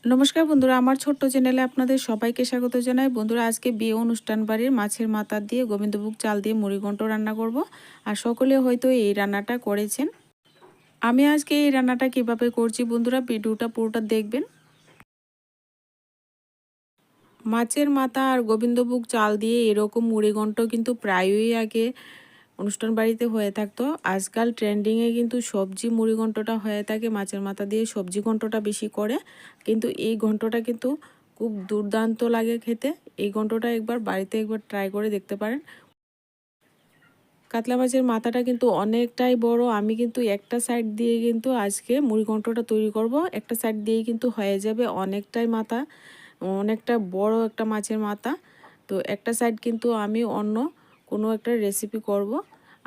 নমস্কার বন্ধুরা, আমার ছোট্ট চ্যানেলে আপনাদের সবাইকে স্বাগত জানাই। বন্ধুরা, আজকে বিয়ে অনুষ্ঠান বাড়ির মাছের মাথা দিয়ে গোবিন্দভোগ চাল দিয়ে মুড়িঘণ্ট রান্না করব। আর সকলে হয়তো এই রান্নাটা করেছেন। আমি আজকে এই রান্নাটা কিভাবে করছি বন্ধুরা, ভিডিওটা পুরোটা দেখবেন। মাছের মাথা আর গোবিন্দভোগ চাল দিয়ে এরকম মুড়িঘণ্ট কিন্তু প্রায়ই আগে অনুষ্ঠান বাড়িতে হয়ে থাকতো। আজকাল ট্রেন্ডিংয়ে কিন্তু সবজি মুড়ি ঘন্টটা হয়ে থাকে, মাছের মাথা দিয়ে সবজি ঘন্টটা বেশি করে। কিন্তু এই ঘন্টটা কিন্তু খুব দুর্দান্ত লাগে খেতে। এই ঘন্টটা বাড়িতে ট্রাই করে দেখতে পারেন। কাতলা মাছের মাথাটা কিন্তু অনেকটাই বড়। আমি কিন্তু একটা সাইড দিয়ে কিন্তু আজকে মুড়ি ঘন্টটা তৈরি করব। একটা সাইড দিয়েই কিন্তু হয়ে যাবে অনেকটাই মাথা, অনেকটা বড় একটা মাছের মাথা। তো একটা সাইড কিন্তু আমি অন্য কোনো একটা রেসিপি করব।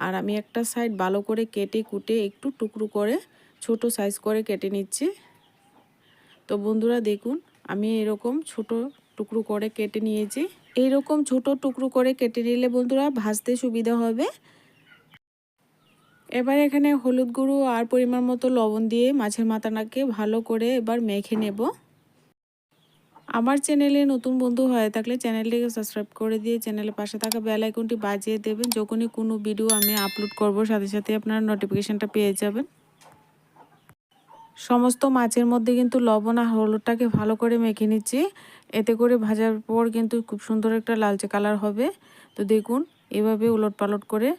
আর আমি একটা সাইড ভালো করে কেটে কুটে একটু টুকরো করে ছোট সাইজ করে কেটে নিচ্ছি। তো বন্ধুরা দেখুন, আমি এরকম ছোট টুকরো করে কেটে নিয়েছি। এইরকম ছোট টুকরো করে কেটে নিলে বন্ধুরা ভাজতে সুবিধা হবে। এবার এখানে হলুদ গুঁড়ো আর পরিমাণ মতো লবণ দিয়ে মাছের মাথাটাকে ভালো করে এবার মেখে নেব। আমার চ্যানেলে নতুন বন্ধু হয়ে থাকলে চ্যানেলটিকে সাবস্ক্রাইব করে দিয়ে চ্যানেলের পাশে থাকা বেল আইকনটি বাজিয়ে দেবেন। যখনই কোনো ভিডিও আমি আপলোড করব সাথে সাথে আপনারা নোটিফিকেশনটা পেয়ে যাবেন। সমস্ত মাছের মধ্যে কিন্তু লবণ আর হলুদটাকে ভালো করে মেখে নিচ্ছি। এতে করে ভাজার পর কিন্তু খুব সুন্দর একটা লালচে কালার হবে। তো দেখুন, এভাবে উলট পালট করে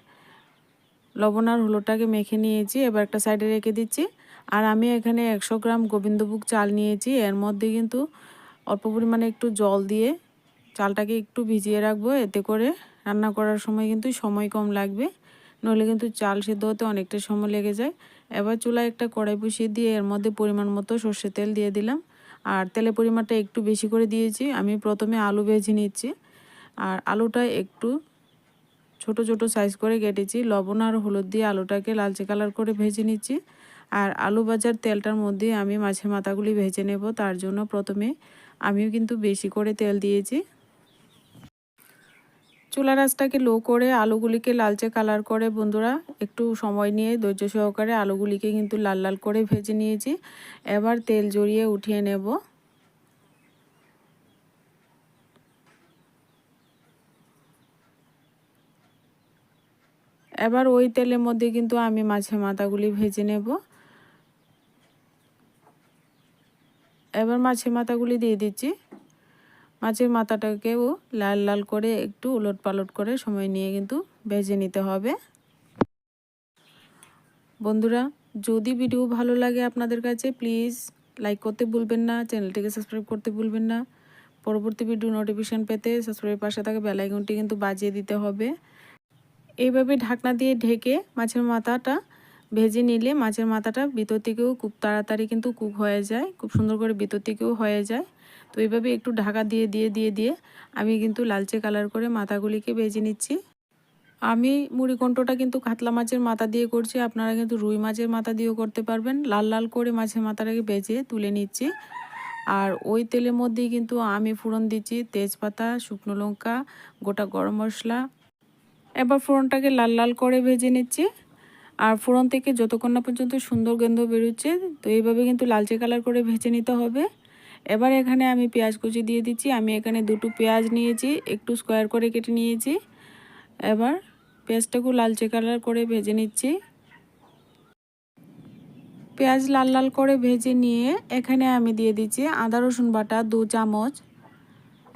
লবণ আর হলুদটাকে মেখে নিয়েছি। এবার একটা সাইডে রেখে দিচ্ছি। আর আমি এখানে 100 গ্রাম গোবিন্দভোগ চাল নিয়েছি। এর মধ্যে কিন্তু অল্প পরিমাণে একটু জল দিয়ে চালটাকে একটু ভিজিয়ে রাখবো। এতে করে রান্না করার সময় কিন্তু সময় কম লাগবে, নইলে কিন্তু চাল সেদ্ধ হতে অনেকটা সময় লেগে যায়। এবার চুলায় একটা কড়াই বসিয়ে দিয়ে এর মধ্যে পরিমাণ মতো সর্ষের তেল দিয়ে দিলাম। আর তেলের পরিমাণটা একটু বেশি করে দিয়েছি। আমি প্রথমে আলু ভেজে নিচ্ছি। আর আলুটা একটু ছোট ছোট সাইজ করে কেটেছি। লবণ আর হলুদ দিয়ে আলুটাকে লালচে কালার করে ভেজে নিচ্ছি। আর আলু ভাজার তেলটার মধ্যে আমি মাছের মাথাগুলি ভেজে নেব। তার জন্য প্রথমে আমিও কিন্তু বেশি করে তেল দিয়েছি। চুলা আঁচটাকে লো করে আলুগুলিকে লালচে কালার করে বন্ধুরা একটু সময় নিয়ে ধৈর্য সহকারে আলুগুলিকে কিন্তু লাল লাল করে ভেজে নিয়েছি। এবার তেল জড়িয়ে উঠিয়ে নেব। এবার ওই তেলের মধ্যে কিন্তু আমি মাছের মাথাগুলি ভেজে নেব। এবার মাছের মাথাগুলি দিয়ে দিচ্ছি। মাছের মাথাটাকেও লাল লাল করে একটু উলট পালট করে সময় নিয়ে কিন্তু ভেজে নিতে হবে। বন্ধুরা, যদি ভিডিও ভালো লাগে আপনাদের কাছে প্লিজ লাইক করতে ভুলবেন না, চ্যানেলটিকে সাবস্ক্রাইব করতে ভুলবেন না। পরবর্তী ভিডিও নোটিফিকেশন পেতে সাবস্ক্রাইবের পাশে থাকা বেল আইকনটি কিন্তু বাজিয়ে দিতে হবে। এইভাবে ঢাকনা দিয়ে ঢেকে মাছের মাথাটা ভেজে নিলে মাছের মাথাটা ভিতর থেকেও খুব তাড়াতাড়ি কিন্তু কুক হয়ে যায়, খুব সুন্দর করে ভিতর থেকেও হয়ে যায়। তো এইভাবে একটু ঢাকা দিয়ে আমি কিন্তু লালচে কালার করে মাথাগুলিকে ভেজে নিচ্ছি। আমি মুড়িঘণ্টটা কিন্তু কাতলা মাছের মাথা দিয়ে করছি, আপনারা কিন্তু রুই মাছের মাথা দিয়েও করতে পারবেন। লাল লাল করে মাছের মাথাটাকে ভেজে তুলে নিচ্ছি। আর ওই তেলের মধ্যেই কিন্তু আমি ফোড়ন দিচ্ছি তেজপাতা, শুকনো লঙ্কা, গোটা গরম মশলা। এবার ফোড়নটাকে লাল লাল করে ভেজে নিচ্ছি। আর ফোড়ন থেকে যতক্ষণ না পর্যন্ত সুন্দর গন্ধ বেরোচ্ছে, তো এইভাবে কিন্তু লালচে কালার করে ভেজে নিতে হবে। এবার এখানে আমি পেঁয়াজ কুচি দিয়ে দিচ্ছি। আমি এখানে দুটো পেঁয়াজ নিয়েছি, একটু স্কোয়ার করে কেটে নিয়েছি। এবার পেঁয়াজটাকে লালচে কালার করে ভেজে নিচ্ছি। পেঁয়াজ লাল লাল করে ভেজে নিয়ে এখানে আমি দিয়ে দিচ্ছি আদা রসুন বাটা 2 চামচ।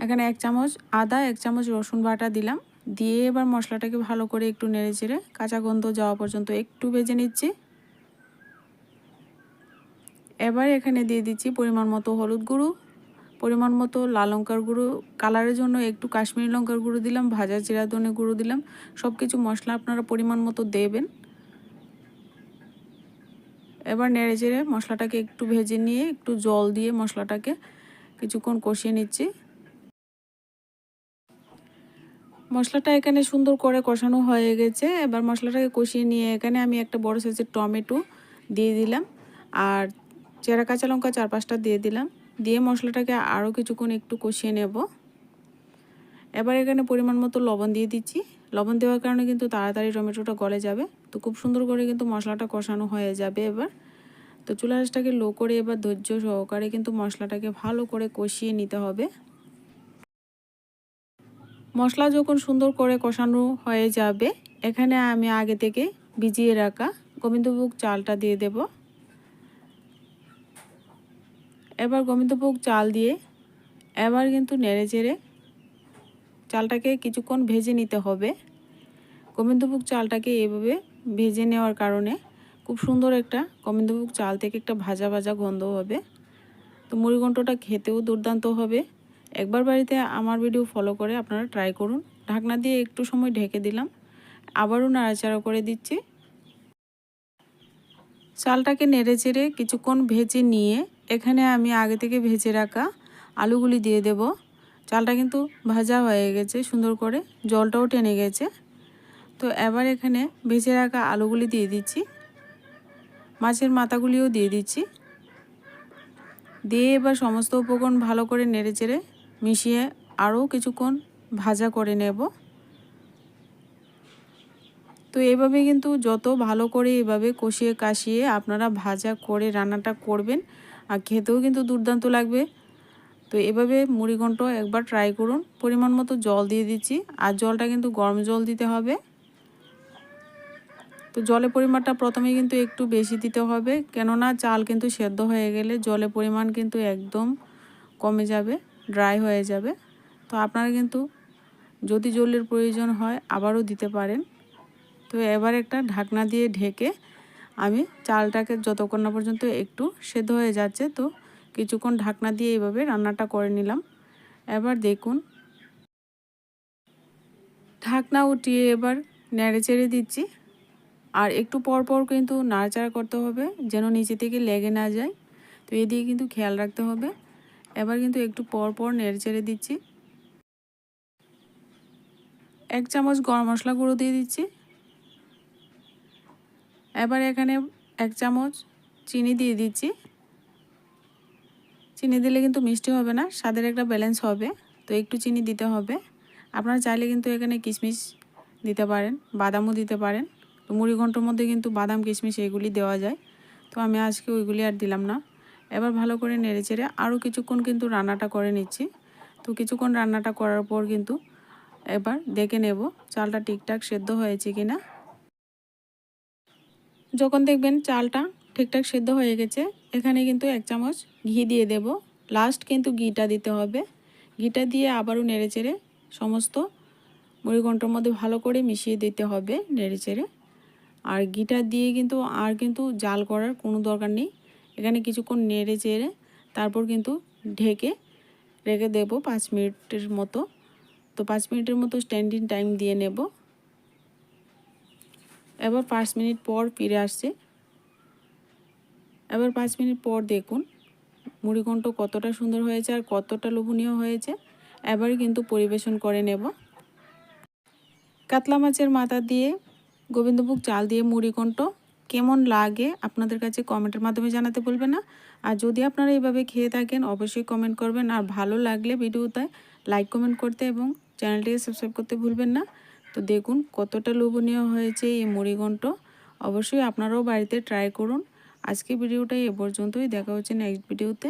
এখানে 1 চামচ আদা, 1 চামচ রসুন বাটা দিলাম। দিয়ে এবার মশলাটাকে ভালো করে একটু নেড়ে চেড়ে কাঁচা গন্ধ যাওয়া পর্যন্ত একটু ভেজে নিচ্ছি। এবার এখানে দিয়ে দিচ্ছি পরিমাণ মতো হলুদ গুঁড়ো, পরিমাণ মতো লাল লঙ্কার গুঁড়ো, কালারের জন্য একটু কাশ্মীরি লঙ্কার গুঁড়ো দিলাম, ভাজা জিরা ধনে গুঁড়ো দিলাম। সব কিছু মশলা আপনারা পরিমাণ মতো দেবেন। এবার নেড়ে চেড়ে মশলাটাকে একটু ভেজে নিয়ে একটু জল দিয়ে মশলাটাকে কিছুক্ষণ কষিয়ে নিচ্ছি। মশলাটা এখানে সুন্দর করে কষানো হয়ে গেছে। এবার মশলাটাকে কষিয়ে নিয়ে এখানে আমি একটা বড় সাইজের টমেটো দিয়ে দিলাম। আর চেরা কাঁচা লঙ্কা 4-5টা দিয়ে দিলাম। দিয়ে মশলাটাকে আরও কিছুক্ষণ একটু কষিয়ে নেব। এবার এখানে পরিমাণ মতো লবণ দিয়ে দিচ্ছি। লবণ দেওয়ার কারণে কিন্তু তাড়াতাড়ি টমেটোটা গলে যাবে। তো খুব সুন্দর করে কিন্তু মশলাটা কষানো হয়ে যাবে এবার। তো চুলা আঁচটাকে লো করে এবার ধৈর্য সহকারে কিন্তু মশলাটাকে ভালো করে কষিয়ে নিতে হবে। মশলা যখন সুন্দর করে কষানো হয়ে যাবে, এখানে আমি আগে থেকে ভিজিয়ে রাখা গোবিন্দভোগ চালটা দিয়ে দেব। এবার গোবিন্দভোগ চাল দিয়ে এবার কিন্তু নেড়েচেড়ে চালটাকে কিছুক্ষণ ভেজে নিতে হবে। গোবিন্দভোগ চালটাকে এভাবে ভেজে নেওয়ার কারণে খুব সুন্দর একটা গোবিন্দভোগ চাল থেকে একটা ভাজা ভাজা গন্ধ হবে। তো মুড়িঘণ্টটা খেতেও দুর্দান্ত হবে। একবার বাড়িতে আমার ভিডিও ফলো করে আপনারা ট্রাই করুন। ঢাকনা দিয়ে একটু সময় ঢেকে দিলাম, আবারও নাড়াচাড়া করে দিচ্ছি। চালটাকে নেড়েচেড়ে কিছুক্ষণ ভেজে নিয়ে এখানে আমি আগে থেকে ভেজে রাখা আলুগুলি দিয়ে দেব। চালটা কিন্তু ভাজা হয়ে গেছে, সুন্দর করে জলটাও টেনে গেছে। তো এবার এখানে ভেজে রাখা আলুগুলি দিয়ে দিচ্ছি, মাছের মাথাগুলিও দিয়ে দিচ্ছি। দিয়ে এবার সমস্ত উপকরণ ভালো করে নেড়েচেড়ে মিশিয়ে আরও কিছুক্ষণ ভাজা করে নেব। তো এইভাবে কিন্তু যত ভালো করে এভাবে কষিয়ে কাশিয়ে আপনারা ভাজা করে রান্নাটা করবেন, আর খেতেও কিন্তু দুর্দান্ত লাগবে। তো এভাবে মুড়িঘণ্ট একবার ট্রাই করুন। পরিমাণ মতো জল দিয়ে দিচ্ছি, আর জলটা কিন্তু গরম জল দিতে হবে। তো জলের পরিমাণটা প্রথমে কিন্তু একটু বেশি দিতে হবে, কেননা চাল কিন্তু সেদ্ধ হয়ে গেলে জলের পরিমাণ কিন্তু একদম কমে যাবে, ড্রাই হয়ে যাবে। তো আপনারা কিন্তু যদি জলের প্রয়োজন হয় আবারও দিতে পারেন। তো এবার একটা ঢাকনা দিয়ে ঢেকে আমি চালটাকে যতক্ষণ না পর্যন্ত একটু সেদ্ধ হয়ে যাচ্ছে, তো কিছুক্ষণ ঢাকনা দিয়ে এইভাবে রান্নাটা করে নিলাম। এবার দেখুন, ঢাকনা উঠিয়ে এবার নেড়ে চেড়ে দিচ্ছি, আর একটু পর পর কিন্তু নাড়াচাড়া করতে হবে যেন নিচে থেকে লেগে না যায়। তো এদিকে কিন্তু খেয়াল রাখতে হবে। এবার কিন্তু একটু পর পর নেড়ে চেড়ে দিচ্ছি। 1 চামচ গরম মশলা গুঁড়ো দিয়ে দিচ্ছি। এবার এখানে 1 চামচ চিনি দিয়ে দিচ্ছি। চিনি দিলে কিন্তু মিষ্টি হবে না, স্বাদের একটা ব্যালেন্স হবে, তো একটু চিনি দিতে হবে। আপনারা চাইলে কিন্তু এখানে কিশমিশ দিতে পারেন, বাদামও দিতে পারেন। তো মুড়িঘণ্টর মধ্যে কিন্তু বাদাম কিশমিশ এগুলি দেওয়া যায়, তো আমি আজকে ওইগুলি আর দিলাম না। এবার ভালো করে নেড়েচেড়ে আরও কিছুক্ষণ কিন্তু রান্নাটা করে নিচ্ছি। তো কিছুক্ষণ রান্নাটা করার পর কিন্তু এবার দেখে নেব চালটা ঠিকঠাক সেদ্ধ হয়েছে কিনা। যখন দেখবেন চালটা ঠিকঠাক সেদ্ধ হয়ে গেছে, এখানে কিন্তু 1 চামচ ঘি দিয়ে দেব। লাস্ট কিন্তু ঘিটা দিতে হবে। ঘিটা দিয়ে আবারও নেড়েচেড়ে সমস্ত মুড়িঘণ্টর মধ্যে ভালো করে মিশিয়ে দিতে হবে নেড়েচেড়ে। আর ঘিটা দিয়ে কিন্তু জাল করার কোনো দরকার নেই। এখানে কিছুক্ষণ নেড়েচেড়ে তারপর কিন্তু ঢেকে রেখে দেব 5 মিনিটের মতো। তো 5 মিনিটের মতো স্ট্যান্ডিং টাইম দিয়ে নেব। এবার 5 মিনিট পর ফিরে আসছে। এবার 5 মিনিট পর দেখুন মুড়িঘণ্ট কতটা সুন্দর হয়েছে আর কতটা লোভনীয় হয়েছে। এবার কিন্তু পরিবেশন করে নেব। কাতলা মাছের মাথা দিয়ে গোবিন্দভোগ চাল দিয়ে মুড়িঘণ্ট কেমন লাগে আপনাদের কাছে কমেন্টের মাধ্যমে জানাতে ভুলবেন না। আর যদি আপনারা এইভাবে খেয়ে থাকেন অবশ্যই কমেন্ট করবেন, আর ভালো লাগলে ভিডিওতে লাইক কমেন্ট করতে এবং চ্যানেলটিকে সাবস্ক্রাইব করতে ভুলবেন না। তো দেখুন কতটা লোভনীয় হয়েছে এই মুড়িঘণ্ট, অবশ্যই আপনারাও বাড়িতে ট্রাই করুন। আজকে ভিডিওটা এ পর্যন্তই, দেখা হচ্ছে নেক্সট ভিডিওতে।